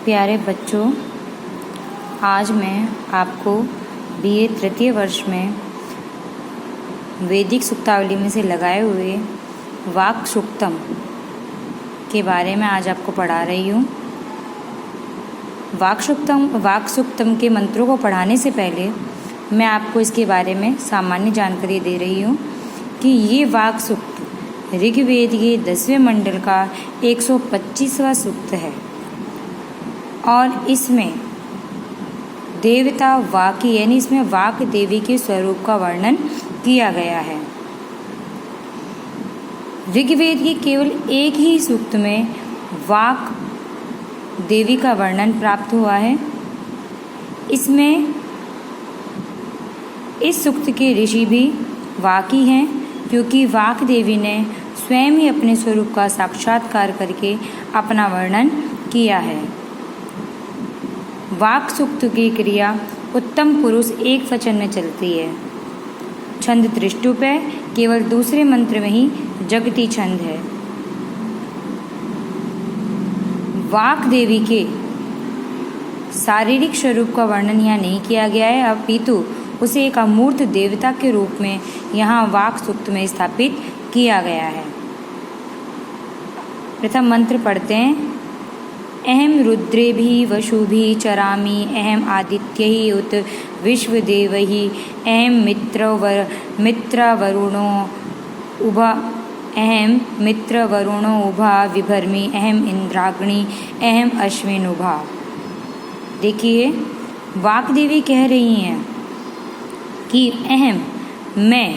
प्यारे बच्चों, आज मैं आपको BA तृतीय वर्ष में वैदिक सूक्तावली में से लगाए हुए वाक् सूक्तम के बारे में आज आपको पढ़ा रही हूँ। वाक् सूक्तम के मंत्रों को पढ़ाने से पहले मैं आपको इसके बारे में सामान्य जानकारी दे रही हूँ कि ये वाक् सूक्त ऋग्वेद के 10वें मंडल का 125वां सूक्त है और इसमें देवता वाक्य यानी इसमें वाक देवी के स्वरूप का वर्णन किया गया है। ऋग्वेद के केवल एक ही सूक्त में वाक देवी का वर्णन प्राप्त हुआ है। इसमें इस सूक्त के ऋषि भी वाक ही हैं, क्योंकि वाक देवी ने स्वयं ही अपने स्वरूप का साक्षात्कार करके अपना वर्णन किया है। वाक् सूक्त की क्रिया उत्तम पुरुष एक वचन में चलती है। छंद त्रिष्टुप है, केवल दूसरे मंत्र में ही जगती छंद है। वाक देवी के शारीरिक स्वरूप का वर्णन यहाँ नहीं किया गया है, अपितु उसे एक अमूर्त देवता के रूप में यहाँ वाक् सूक्त में स्थापित किया गया है। प्रथम मंत्र पढ़ते हैं। अहम रुद्रेभिः वशुभिः चरामि अहम आदित्यैः उत विश्वदेवैः अहम मित्रवरुणो उभा विभर्मि अहम इंद्राग्नि अहम अश्विनुभा। देखिए, वाक देवी कह रही हैं कि अहम मैं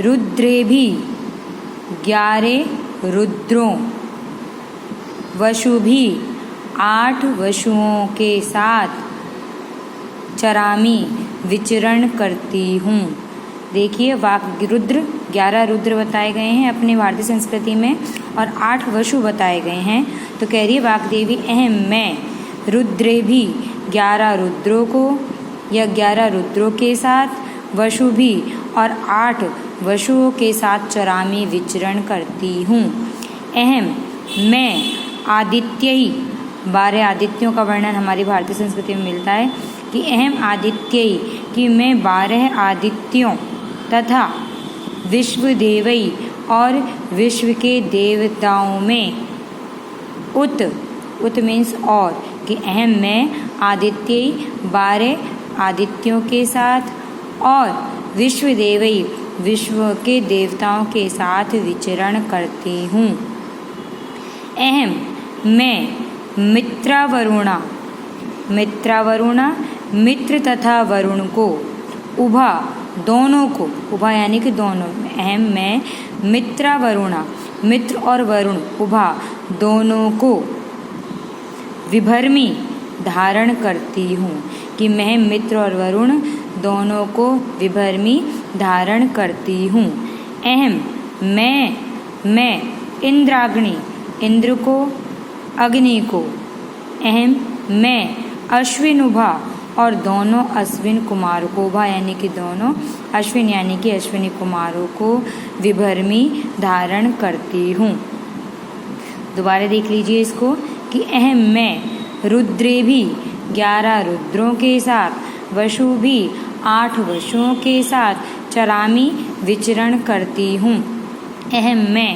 रुद्रेभिः 11 रुद्रों वशुभी 8 वशुओं के साथ चरामी विचरण करती हूँ। देखिए, वाक रुद्र 11 रुद्र बताए गए हैं अपनी भारतीय संस्कृति में और 8 वशु बताए गए हैं। तो कह रही है वाक देवी, अहम मैं रुद्रे भी 11 रुद्रों को या 11 रुद्रों के साथ वशु भी और 8 वशुओं के साथ चरामी विचरण करती हूँ। अहम मैं आदित्य ही 12 आदित्यों का वर्णन हमारी भारतीय संस्कृति में मिलता है कि अहम आदित्य ही कि मैं 12 आदित्यों तथा विश्वदेवई और विश्व के देवताओं में उत मीन्स और कि अहम मैं आदित्य 12 आदित्यों के साथ और विश्वदेवई विश्व के देवताओं के साथ विचरण करती हूँ। अहम मैं मित्रावरुणा मित्र तथा वरुण को उभा दोनों को उभा यानी कि दोनों। अहम मैं मित्रावरुणा मित्र और वरुण उभा दोनों को विभर्मी धारण करती हूँ कि मैं मित्र और वरुण दोनों को विभर्मी धारण करती हूँ। अहम मैं इंद्राग्नि इंद्र को अग्नि को। अहम मैं अश्विनुभा और दोनों अश्विन कुमारों को उभा यानी कि दोनों अश्विन यानी कि अश्विनी कुमारों को विभर्मी धारण करती हूँ। दोबारा देख लीजिए इसको कि अहम मैं रुद्रे भी 11 रुद्रों के साथ वशु भी 8 वशुओं के साथ चरामी विचरण करती हूँ। अहम मैं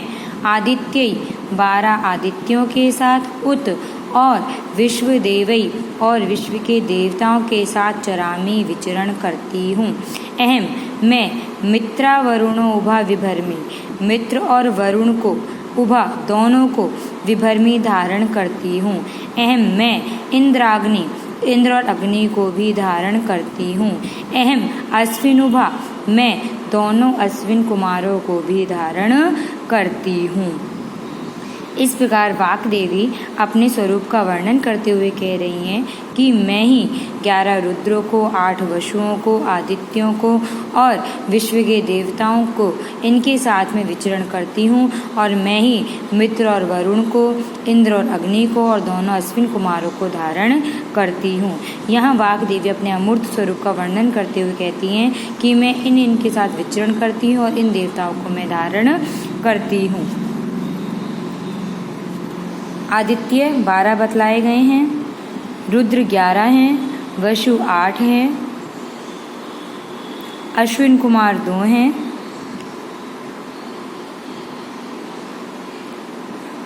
आदित्य 12 आदित्यों के साथ उत और विश्वदेवई और विश्व के देवताओं के साथ चरामी विचरण करती हूँ। अहम मैं मित्रावरुणो उभा विभर्मी मित्र और वरुण को उभा दोनों को विभर्मी धारण करती हूँ। अहम मैं इंद्राग्नि इंद्र और अग्नि को भी धारण करती हूँ। अहम अश्विनुभा मैं दोनों अश्विन कुमारों को भी धारण करती हूँ। इस प्रकार वाक देवी अपने स्वरूप का वर्णन करते हुए कह रही हैं कि मैं ही 11 रुद्रों को 8 वशुओं को आदित्यों को और विश्व के देवताओं को इनके साथ में विचरण करती हूँ और मैं ही मित्र और वरुण को इंद्र और अग्नि को और दोनों अश्विन कुमारों को धारण करती हूँ। यहाँ वाक देवी अपने अमूर्त स्वरूप का वर्णन करते हुए कहती हैं कि मैं इनके साथ विचरण करती हूँ और इन देवताओं को मैं धारण करती हूँ। आदित्य 12 बतलाए गए हैं, रुद्र 11 हैं, वसु 8 हैं, अश्विन कुमार 2 हैं,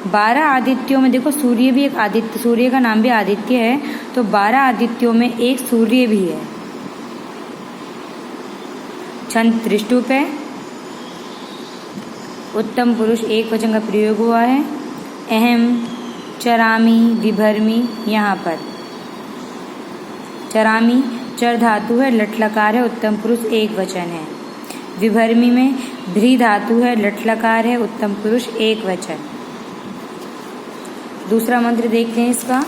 12 आदित्यों में देखो सूर्य भी एक आदित्य, सूर्य का नाम भी आदित्य है, तो 12 आदित्यों में एक सूर्य भी है। छंद त्रिष्टुप है, उत्तम पुरुष एक वचन का प्रयोग हुआ है। अहम, चरामी, विभर्मी, यहाँ पर चरामी चर धातु है, लट लकार है, उत्तम पुरुष एक वचन है। विभर्मी में भ्री धातु है, लट लकार है, उत्तम पुरुष एक वचन। दूसरा मंत्र देखते हैं इसका।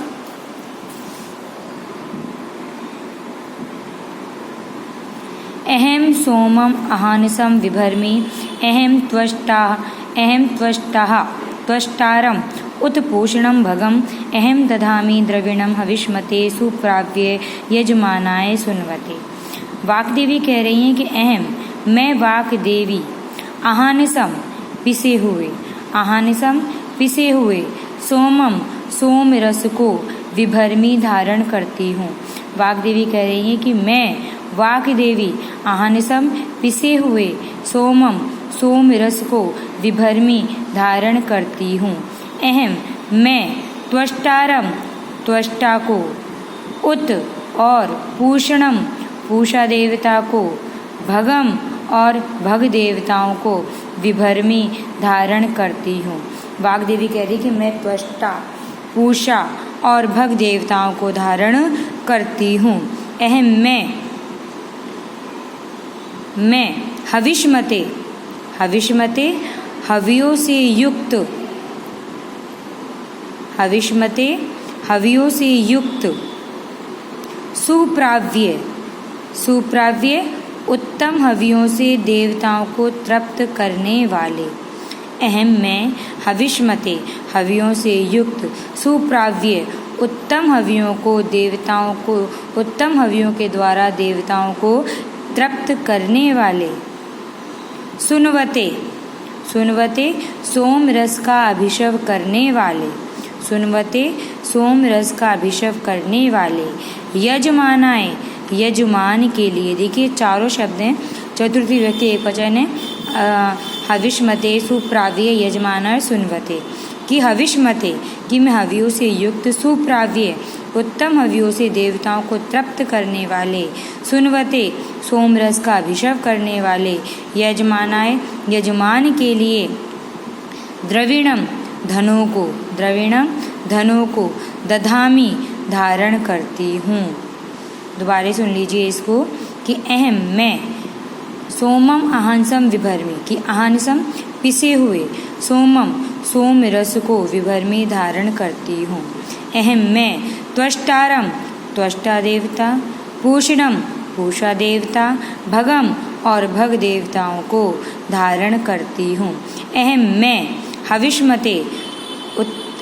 अहम सोमम अहानिसम विभर्मी, अहम त्वष्टाः त्वष्टारम उत्पोषणम भगम, अहम दधामि द्रविणम हविष्मते सुप्राव्ये यजमानाय सुनवते। वाग्देवी कह रही हैं कि अहम, मैं वाग्देवी, अहानिसम पिसे हुए, अहानिसम पिसे हुए, सोमम सोम रस को विभर्मी धारण करती हूँ। वाग्देवी कह रही है कि मैं वाग्देवी अहानिसम पिसे हुए सोमम सोम रस को विभर्मी धारण करती हूँ। अहम, मैं त्वष्टारम त्वष्टा को, उत और पूषणम पूषा देवता को, भगम और भग देवताओं को विभर्मी धारण करती हूँ। वाग्देवी कह रही कि मैं त्वष्टा, पूषा और भग देवताओं को धारण करती हूँ। अहम, मैं हविष्मते, हविष्मते हवियों से युक्त, हविष्मते हवियों से युक्त, सुप्राव्य, सुप्राव्य उत्तम हवियों से देवताओं को तृप्त करने वाले। अहम, मैं हविष्मते हवियों से युक्त, सुप्राव्य उत्तम हवियों को देवताओं को, उत्तम हवियों के द्वारा देवताओं को तृप्त करने वाले। सुनवते, सुनवते सोम रस का अभिषेक करने वाले, सुनवते सोम रस का अभिषेक करने वाले। यजमानाय, यजमान के लिए, देखिए चारों शब्द हैं, चतुर्थी व्यक्ति एक वचन है। हविष्मते सुप्राव्य यजमानाय सुनवते, कि हविष्मते कि मैं हवियों से युक्त, सुप्राव्य उत्तम हवियों से देवताओं को तृप्त करने वाले, सुनवते सोमरस का अभिषेक करने वाले, यजमानाय यजमान के लिए, द्रविणम धनों को, द्रविणम धनों को, दधामी धारण करती हूँ। दोबारा सुन लीजिए इसको कि अहम, मैं सोमम अहांसम विभर्मी, कि अहांसम पिसे हुए, सोमम सोम रस को विभर्मी धारण करती हूँ। अहम, मैं त्वष्टारम त्वष्टा देवता, पूषणम पूषा देवता, भगम और भग देवताओं को धारण करती हूँ। अहम, मैं हविष्मते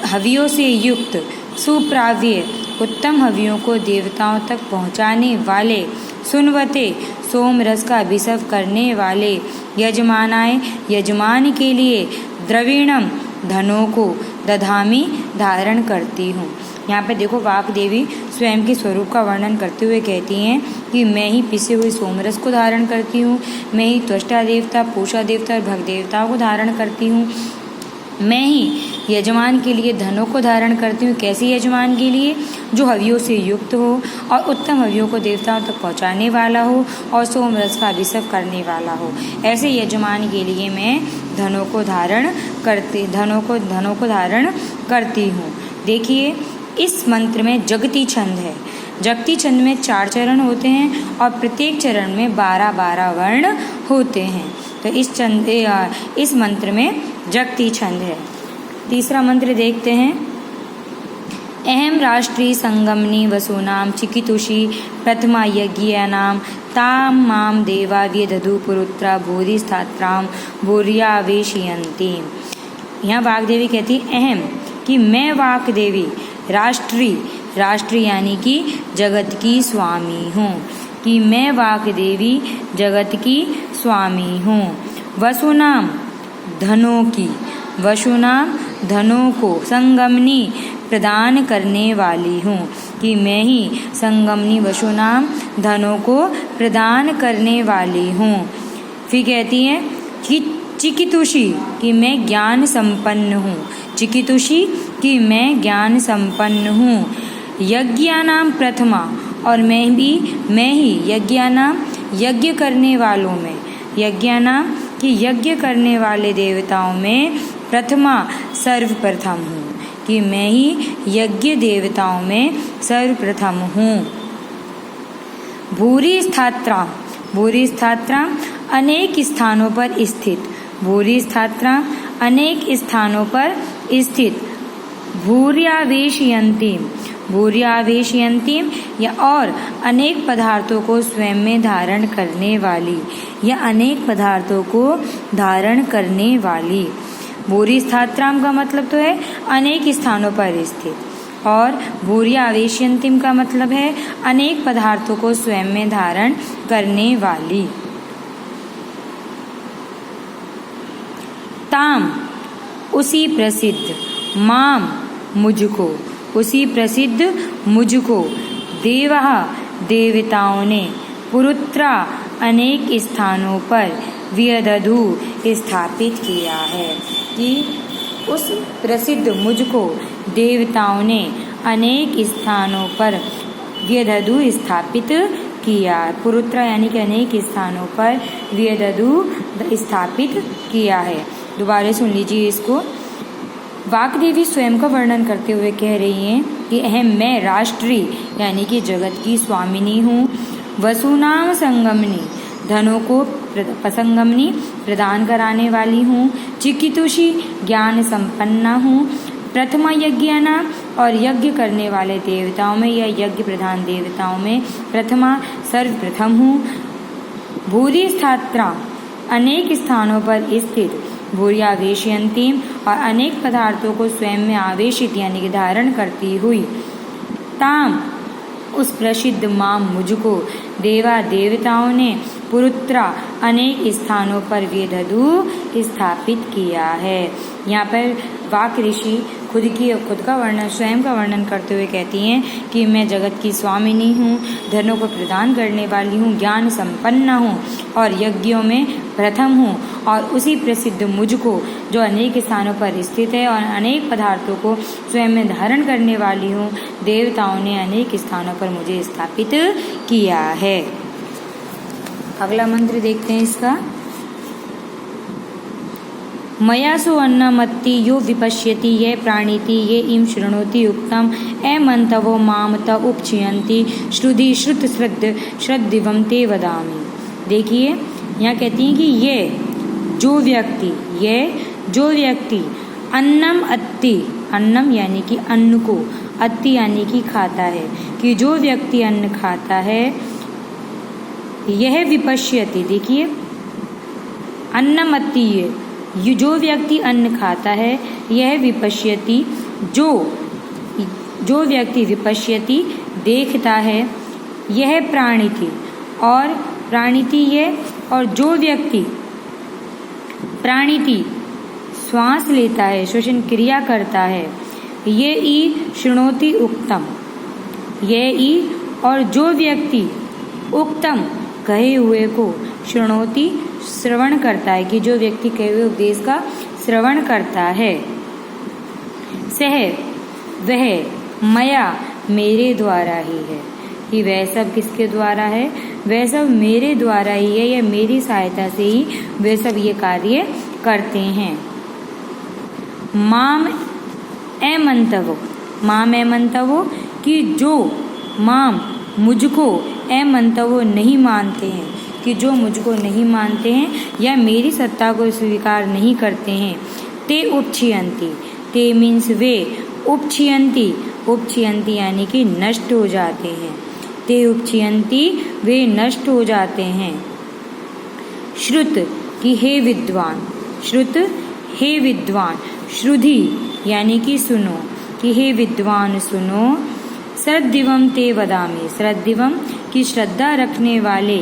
हवियों से युक्त, सुप्राव्य उत्तम हवियों को देवताओं तक पहुँचाने वाले, सुनवते सोम रस का अभिषेक करने वाले, यजमानाय यजमान के लिए, द्रविणम धनों को, दधामी धारण करती हूँ। यहाँ पे देखो वाग्देवी स्वयं के स्वरूप का वर्णन करते हुए कहती हैं कि मैं ही पिसे हुए सोमरस को धारण करती हूँ, मैं ही त्वष्टा देवता, पूषा देवता और भग देवताओं को धारण करती हूँ, मैं ही यजमान के लिए धनों को धारण करती हूँ। कैसे यजमान के लिए? जो हवियों से युक्त हो और उत्तम हवियों को देवताओं तक पहुँचाने वाला हो और सोमरस का अभिषेक करने वाला हो, ऐसे यजमान के लिए मैं धनों को धारण करती हूँ। देखिए इस मंत्र में जगती छंद है। जगती छंद में 4 चरण होते हैं और प्रत्येक चरण में 12-12 वर्ण होते हैं। तो इस मंत्र में जगती छंद है। तीसरा मंत्र देखते हैं। अहम राष्ट्री संगमनी वसूनाम चिकितुषी प्रथमा यज्ञानाम ताम माम देवा व्यदधु पुरुत्रा बोधिस्थात्राम बोर्यावेशयन्ति। यहाँ वाग्देवी कहती अहम कि मैं वाग्देवी राष्ट्री यानी कि जगत की स्वामी हूँ, कि मैं वाग्देवी जगत की स्वामी हूँ। वसुनाम धनों की, वसुनाम धनों को संगमनी प्रदान करने वाली हूँ, कि मैं ही संगमनी वसुनाम धनों को प्रदान करने वाली हूँ। फिर कहती है कि चिकितुषी, कि मैं ज्ञान संपन्न हूँ। चिकितुषी, कि मैं ज्ञान संपन्न हूँ। यज्ञानाम प्रथमा, और मैं ही यज्ञानाम यज्ञ करने वालों में, यज्ञानाम कि यज्ञ करने वाले देवताओं में प्रथमा सर्वप्रथम हूँ, कि मैं ही यज्ञ देवताओं में सर्वप्रथम हूँ। भूरि स्थात्रा, भूरि स्थात्रा अनेक स्थानों पर स्थित, भूरि स्थात्रा अनेक स्थानों पर स्थित। भूर्यावेशयन्तीम, भूर्यावेशयन्तीम या और अनेक पदार्थों को स्वयं में धारण करने वाली, या अनेक पदार्थों को धारण करने वाली। भूरि स्थात्राम का मतलब तो है अनेक स्थानों पर स्थित, और भूर्यावेशयन्तीम का मतलब है अनेक पदार्थों को स्वयं में धारण करने वाली। ताम, उसी प्रसिद्ध, माम मुझको, उसी प्रसिद्ध मुझको, देवः देवताओं ने, पुरुत्रा अनेक स्थानों पर, व्यदधु स्थापित किया है, कि उस प्रसिद्ध मुझको देवताओं ने अनेक स्थानों पर व्यदधु स्थापित किया। पुरुत्रा यानी कि अनेक स्थानों पर व्यदधु स्थापित किया है। दोबारा सुन लीजिए इसको। वाग्देवी स्वयं का वर्णन करते हुए कह रही हैं कि अहम मैं राष्ट्री यानी कि जगत की स्वामिनी हूँ। वसुनाम संगमनी, धनों को संगमनी प्रदान कराने वाली हूँ। चिकितुषी, ज्ञान संपन्ना हूँ। प्रथमा यज्ञाना, और यज्ञ करने वाले देवताओं में या यज्ञ प्रधान देवताओं में प्रथमा सर्वप्रथम हूँ। भूरि स्थात्रा, अनेक स्थानों पर स्थित। भूर्यावेशयन्तीम, और अनेक पदार्थों को स्वयं में आवेशित यानी कि धारण करती हुई। ताम, उस प्रसिद्ध माम मुझको देवा देवताओं ने पुरुत्रा अनेक स्थानों पर व्यदधु स्थापित किया है। यहाँ पर वाक ऋषि खुद का वर्णन, स्वयं का वर्णन करते हुए कहती हैं कि मैं जगत की स्वामिनी हूँ, धनों को प्रदान करने वाली हूँ, ज्ञान संपन्न हूँ और यज्ञों में प्रथम हूँ, और उसी प्रसिद्ध मुझको जो अनेक स्थानों पर स्थित है और अनेक पदार्थों को स्वयं में धारण करने वाली हूँ, देवताओं ने अनेक स्थानों पर मुझे स्थापित किया है। अगला मंत्र देखते हैं इसका। मयासु अन्नमत्ति यो विपश्यति ये प्राणीति ये इम शृणोति उक्तम एमंतवो माम त उपचियन्ति श्रुधि श्रुत श्रद्ध श्रद्धिवम ते वदामि। देखिए यहाँ कहती हैं कि ये जो व्यक्ति अन्नम अत्ति, अन्नम यानी कि अन्न को, अत्ति यानी कि खाता है, कि जो व्यक्ति अन्न खाता है, यह विपश्यति, देखिए अन्नम अत्ति, ये जो व्यक्ति अन्न खाता है, यह विपश्यति, जो व्यक्ति विपश्यति देखता है, यह प्राणिति, और प्राणिति ये, और जो व्यक्ति प्राणिति श्वास लेता है, श्वसन क्रिया करता है, ये ई शृणोति उक्तम, ये ई, और जो व्यक्ति उक्तम कहे हुए को शृणोति श्रवण करता है, कि जो व्यक्ति कहे हुए उपदेश का श्रवण करता है, सह वह मया मेरे द्वारा ही है, कि वह सब किसके द्वारा है, वह सब मेरे द्वारा ही है, या मेरी सहायता से ही वे सब ये कार्य करते हैं। माम एमंतवो, माम एमंतवो, कि जो माम मुझको एमंतवो नहीं मानते हैं, कि जो मुझको नहीं मानते हैं या मेरी सत्ता को स्वीकार नहीं करते हैं, ते उपछियन्ति, ते मीन्स वे, उपछियन्ति, उपछियन्ति यानी कि नष्ट हो जाते हैं, ते उपछियन्ति वे नष्ट हो जाते हैं। श्रुत, कि हे विद्वान, श्रुत हे विद्वान, श्रुधि यानी कि सुनो, कि हे विद्वान सुनो। श्रद्धिवम ते वदामि, श्रद्धिवम की श्रद्धा रखने वाले,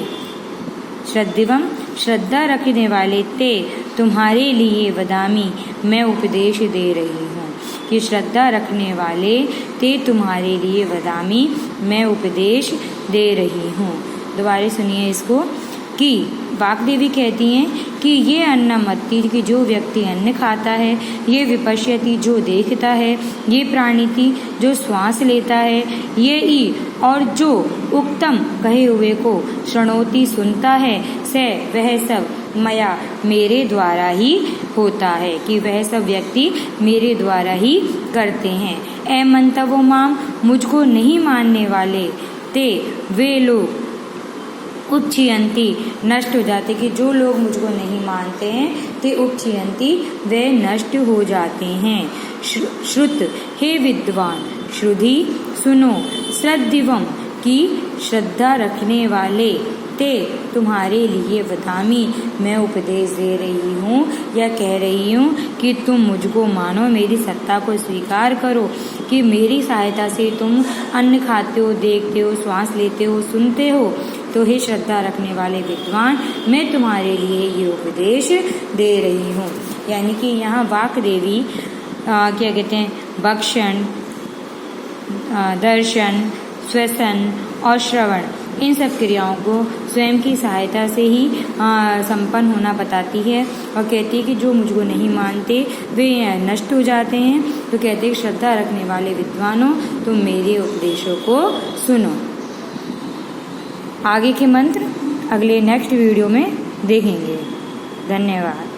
श्रद्धिवम श्रद्धा रखने वाले, ते तुम्हारे लिए वदामि मैं उपदेश दे रही हूँ। कि श्रद्धा रखने वाले ते तुम्हारे लिए वदामी, मैं उपदेश दे रही हूँ। दोबारा सुनिए इसको कि वाग्देवी कहती हैं कि ये अन्नमत्ति कि जो व्यक्ति अन्न खाता है, ये विपश्यति जो देखता है, ये प्राणिति जो श्वास लेता है, ये ई और जो उक्तम कहे हुए को शृणोति सुनता है, से वह सब मया मेरे द्वारा ही होता है, कि वह सब व्यक्ति मेरे द्वारा ही करते हैं। ए मंतवो माम, मुझको नहीं मानने वाले ते वे लोग उपछियंती नष्ट हो जाते, कि जो लोग मुझको नहीं मानते हैं ते उपछियंती वे नष्ट हो जाते हैं। श्रुत हे विद्वान, श्रुधि सुनो, श्रद्धिवम की श्रद्धा रखने वाले, ते तुम्हारे लिए वदामी मैं उपदेश दे रही हूँ या कह रही हूँ कि तुम मुझको मानो, मेरी सत्ता को स्वीकार करो, कि मेरी सहायता से तुम अन्न खाते हो, देखते हो, श्वास लेते हो, सुनते हो। तो हे श्रद्धा रखने वाले विद्वान, मैं तुम्हारे लिए ये उपदेश दे रही हूँ। यानी कि यहाँ वाग्देवी क्या कहते हैं, भक्षण, दर्शन, श्वसन और श्रवण, इन सब क्रियाओं को स्वयं की सहायता से ही संपन्न होना बताती है और कहती है कि जो मुझको नहीं मानते वे नष्ट हो जाते हैं। तो कहते हैं श्रद्धा रखने वाले विद्वानों, तुम मेरे उपदेशों को सुनो। आगे के मंत्र अगले नेक्स्ट वीडियो में देखेंगे। धन्यवाद।